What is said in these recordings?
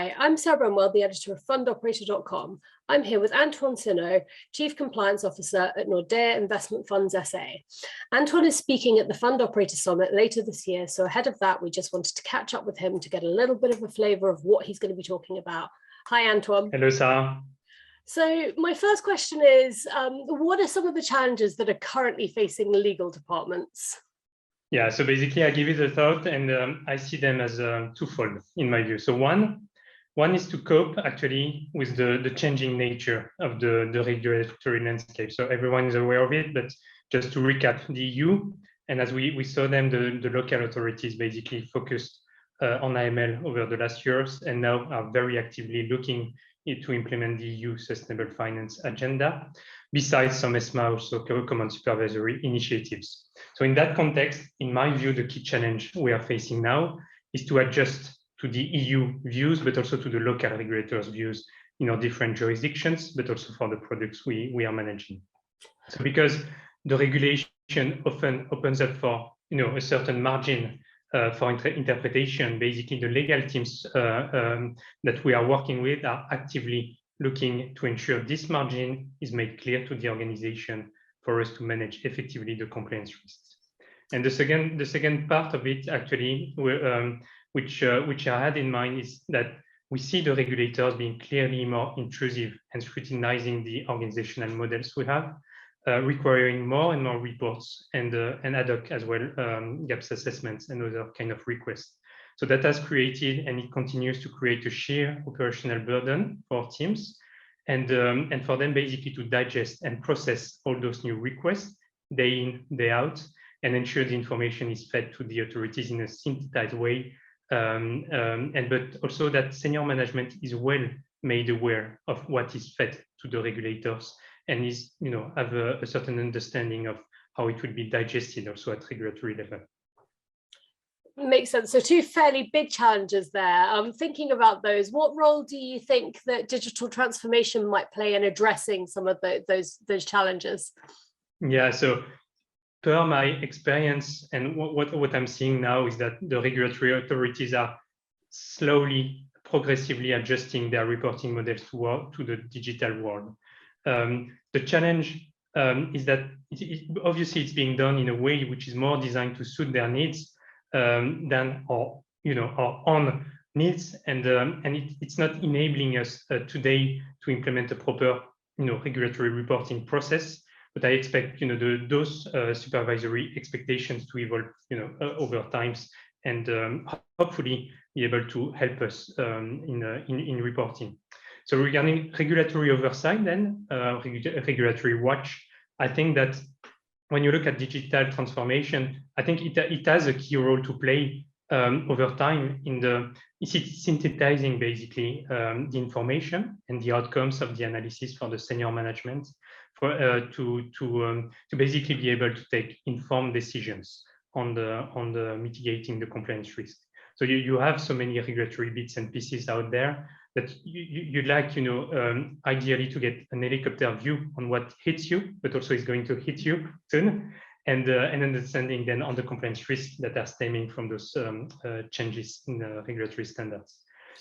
Hi, I'm Sarah Bramwell, the editor of fundoperator.com. I'm here with Antoine Sineau, Chief Compliance Officer at Nordea Investment Funds SA. Antoine is speaking at the Fund Operator Summit later this year, so ahead of that, we just wanted to catch up with him to get a little bit of a flavour of what he's going to be talking about. Hi, Antoine. Hello, Sarah. So my first question is, what are some of the challenges that are currently facing legal departments? Yeah, so basically I give it a thought and I see them as twofold in my view. So one is to cope actually with the changing nature of the regulatory landscape. So everyone is aware of it, but just to recap, the EU, and as we saw them, the local authorities basically focused on AML over the last years and now are very actively looking to implement the EU Sustainable Finance Agenda, besides some ESMA also common supervisory initiatives. So in that context, in my view, the key challenge we are facing now is to adjust to the EU views, but also to the local regulators' views in our different jurisdictions, but also for the products we are managing. So because the regulation often opens up for a certain margin for interpretation, basically the legal teams that we are working with are actively looking to ensure this margin is made clear to the organization for us to manage effectively the compliance risks. And the second part of it actually, which I had in mind, is that we see the regulators being clearly more intrusive and scrutinizing the organizational models we have, requiring more and more reports and ad hoc as well, gaps assessments and other kind of requests. So that has created, and it continues to create, a sheer operational burden for teams and for them basically to digest and process all those new requests day in, day out, and ensure the information is fed to the authorities in a synthesized way, but also that senior management is well made aware of what is fed to the regulators and is, have a certain understanding of how it will be digested also at regulatory level. Makes sense. So two fairly big challenges there. Thinking about those, what role do you think that digital transformation might play in addressing some of those challenges? Yeah, so per my experience and what I'm seeing now is that the regulatory authorities are slowly, progressively adjusting their reporting models to the digital world. The challenge is that obviously it's being done in a way which is more designed to suit their needs than our own needs, and it's not enabling us today to implement a proper regulatory reporting process. But I expect those supervisory expectations to evolve over times and hopefully be able to help us in reporting. So regarding regulatory oversight, then regulatory watch, I think that when you look at digital transformation, I think it has a key role to play over time in synthesizing basically the information and the outcomes of the analysis for the senior management to basically be able to take informed decisions on the mitigating the compliance risk. So you have so many regulatory bits and pieces out there that you'd like, ideally to get an helicopter view on what hits you, but also is going to hit you soon, and understanding then on the compliance risks that are stemming from those changes in the regulatory standards.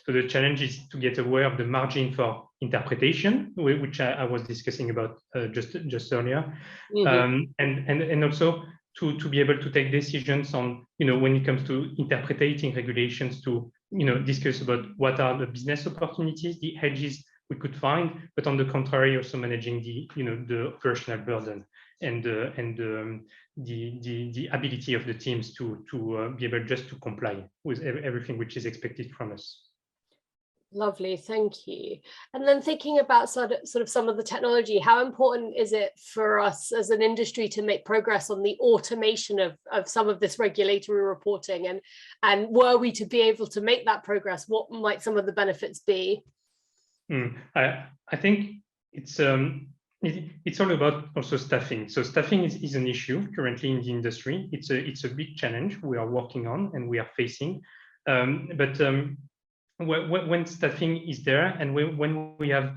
So the challenge is to get aware of the margin for interpretation, which I was discussing about just earlier, and also to be able to take decisions on, when it comes to interpreting regulations, to discuss about what are the business opportunities, the hedges we could find, but on the contrary, also managing the operational burden and the ability of the teams to be able just to comply with everything which is expected from us. Lovely, thank you. And then thinking about sort of some of the technology, how important is it for us as an industry to make progress on the automation of some of this regulatory reporting? And were we to be able to make that progress, what might some of the benefits be? I think it's all about also staffing. So staffing is an issue currently in the industry. It's a big challenge we are working on and we are facing. When staffing is there and when we have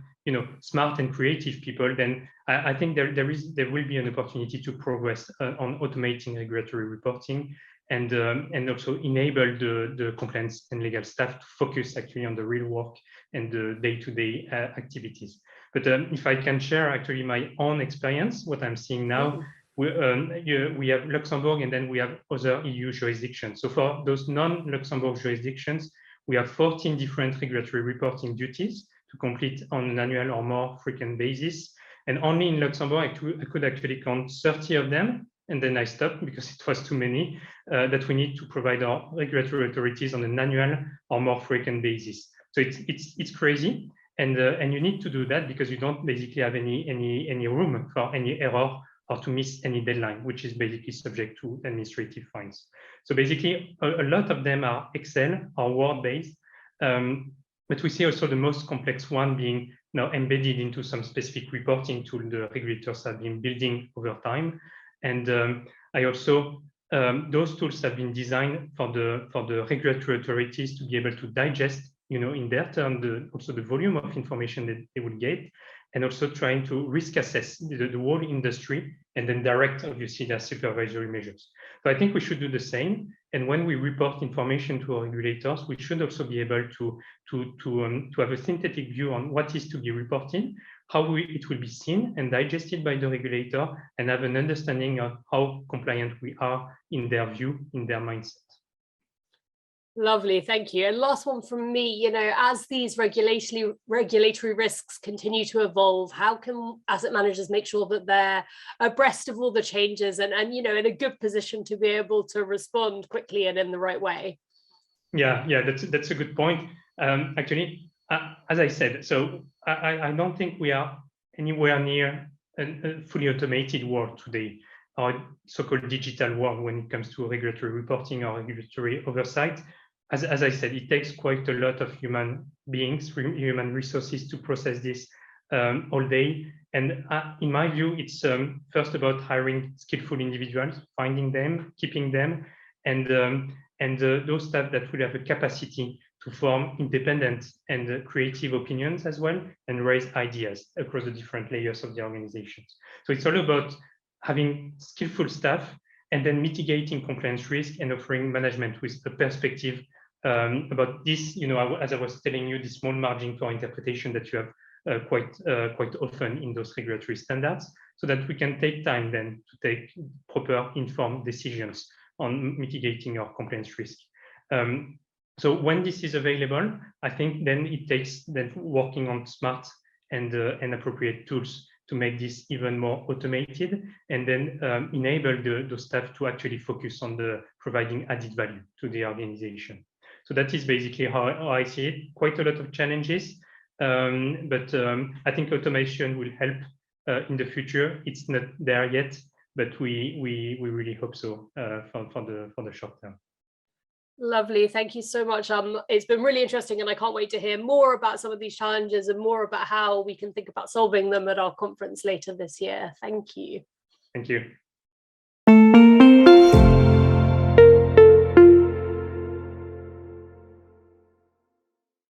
smart and creative people, then I think there will be an opportunity to progress on automating regulatory reporting and also enable the compliance and legal staff to focus actually on the real work and the day-to-day activities. But if I can share actually my own experience, what I'm seeing now, we have Luxembourg and then we have other EU jurisdictions. So for those non-Luxembourg jurisdictions, we have 14 different regulatory reporting duties to complete on an annual or more frequent basis. And only in Luxembourg, I could actually count 30 of them. And then I stopped because it was too many that we need to provide our regulatory authorities on an annual or more frequent basis. So it's crazy. And you need to do that because you don't basically have any room for any error or to miss any deadline, which is basically subject to administrative fines. So basically, a lot of them are Excel or Word-based, but we see also the most complex one being now embedded into some specific reporting tool the regulators have been building over time. And I also, those tools have been designed for the regulatory authorities to be able to digest, in their turn, also the volume of information that they will get, and also trying to risk assess the whole industry and then direct, obviously, their supervisory measures. So I think we should do the same. And when we report information to our regulators, we should also be able to have a synthetic view on what is to be reported, how it will be seen and digested by the regulator, and have an understanding of how compliant we are in their view, in their mindset. Lovely, thank you. And last one from me, as these regulatory risks continue to evolve, how can asset managers make sure that they're abreast of all the changes and in a good position to be able to respond quickly and in the right way? Yeah, that's a good point. Actually, as I said, so I don't think we are anywhere near a fully automated world today, or so-called digital world when it comes to regulatory reporting or regulatory oversight. As I said, it takes quite a lot of human beings, human resources to process this all day. And in my view, it's first about hiring skillful individuals, finding them, keeping them, and those staff that will have a capacity to form independent and creative opinions as well, and raise ideas across the different layers of the organizations. So it's all about having skillful staff and then mitigating compliance risk and offering management with a perspective about this, as I was telling you, the small margin for interpretation that you have quite often in those regulatory standards, so that we can take time then to take proper informed decisions on mitigating our compliance risk. So when this is available, I think then it takes then working on smart and appropriate tools to make this even more automated, and then enable the staff to actually focus on the providing added value to the organization. So that is basically how I see it. Quite a lot of challenges, but I think automation will help in the future. It's not there yet, but we really hope so for the short term. Lovely, thank you so much. It's been really interesting, and I can't wait to hear more about some of these challenges and more about how we can think about solving them at our conference later this year. Thank you. Thank you.